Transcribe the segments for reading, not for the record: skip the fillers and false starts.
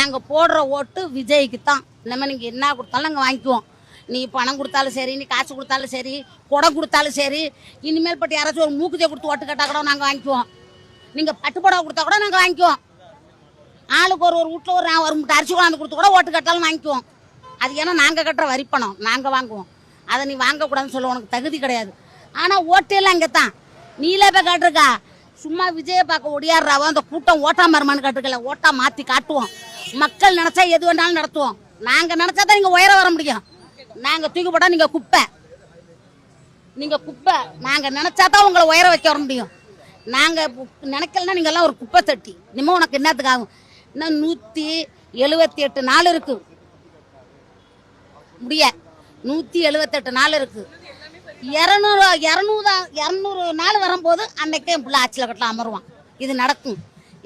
நாங்கள் போடுற ஓட்டு விஜய்க்கு தான். இனிமேல் நீங்கள் என்ன கொடுத்தாலும் நாங்கள் வாங்கிக்குவோம். நீ பணம் கொடுத்தாலும் சரி, நீ காசு கொடுத்தாலும் சரி, குடம் கொடுத்தாலும் சரி, இனிமேல் பட்டு யாராச்சும் ஒரு மூக்குத்தியை கொடுத்து ஓட்டு கேட்டால் கூட நாங்கள் வாங்கிக்குவோம். நீங்கள் பட்டுப்படவை கொடுத்தா கூட நாங்கள் வாங்கிக்குவோம். ஆளுக்கு ஒரு வீட்டில் ஒரு மூட்டை அரிசி கொண்டாந்து கொடுத்து கூட ஓட்டு கேட்டாலும் வாங்கிக்குவோம். அது ஏன்னா நாங்கள் கட்டுற வரிப்பணம் நாங்கள் வாங்குவோம். அதை நீ வாங்கக்கூடாதுன்னு சொல்ல உனக்கு தகுதி கிடையாது. ஆனால் ஓட்டெல்லாம் இங்கே தான். நீலே போய் காட்டுருக்கா, சும்மா விஜயை பார்க்க ஒடியாடுறாவோ அந்த கூட்டம் ஓட்டா மருமான்னு காட்டுருக்கல. ஓட்டா மாற்றி காட்டுவோம். மக்கள் நினச்சா எது வேணாலும் நடத்துவோம். நாங்கள் நினச்சா தான் நீங்கள் உயர வர முடியும். நாங்கள் தூக்கி போட்டால் நீங்கள் குப்பை. நீங்கள் குப்பை. நாங்கள் நினச்சா தான் உங்களை உயர வைக்க வர முடியும். நாங்கள் நினைக்கலன்னா நீங்கள்லாம் ஒரு குப்பை தட்டி. இனிமேல் உனக்கு என்னத்துக்கு ஆகும்? இன்னும் 178 நாள் இருக்குது. 178 நாள் இருக்குது. 200 நாள் வரும்போது அன்னைக்கே என் பிள்ளை ஆட்சியில் கட்டலாம் அமருவான். இது நடக்கும்.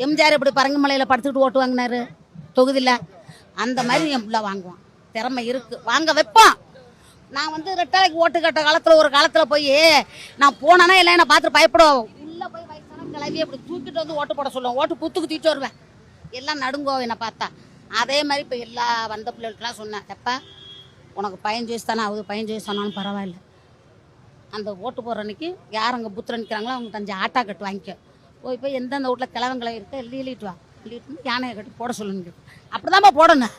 எம்ஜிஆர் இப்படி பரங்கிமலையில் படுத்துக்கிட்டு ஓட்டு வாங்கினாரு தொகுதியில். அந்த மாதிரி என் பிள்ளை வாங்குவான். திறமை இருக்குது, வாங்க வைப்பான். நான் ரெட்டாளைக்கு ஓட்டு கட்ட காலத்தில் ஒரு காலத்தில் போய் நான் போனேன்னா இல்லை என்னை பார்த்துட்டு பயப்படுவோம். உள்ளே போய் வயசான கிளவி அப்படி தூக்கிட்டு ஓட்டு போட சொல்லுவேன். ஓட்டு குத்துக்கு தூக்கிட்டு வருவேன். எல்லாம் நடுங்கோ என்னை பார்த்தா. அதே மாதிரி இப்போ எல்லா வந்த பிள்ளைகளுக்கெல்லாம் சொன்னேன், எப்பா உனக்கு 15 வயசு தானே ஆகுது, 15 வயசு ஆனாலும் பரவாயில்ல. அந்த ஓட்டு போடுற அன்னைக்கு யார் அங்கே புத்திர நிற்கிறாங்களோ அவங்க 5 ஆட்டா கட்டு வாங்கிக்க. போய் எந்தெந்த வீட்டில் கிழவங்களை இருக்க எழுதிட்டு வா, எழுதிட்டு யானையை கட்டி போட சொல்லுங்க. அப்படிதான்ப்பா போடணும்.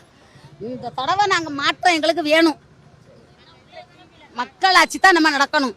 இந்த தடவை நாங்கள் மாற்றம் எங்களுக்கு வேணும். மக்களாட்சி தான் நம்ம நடக்கணும்.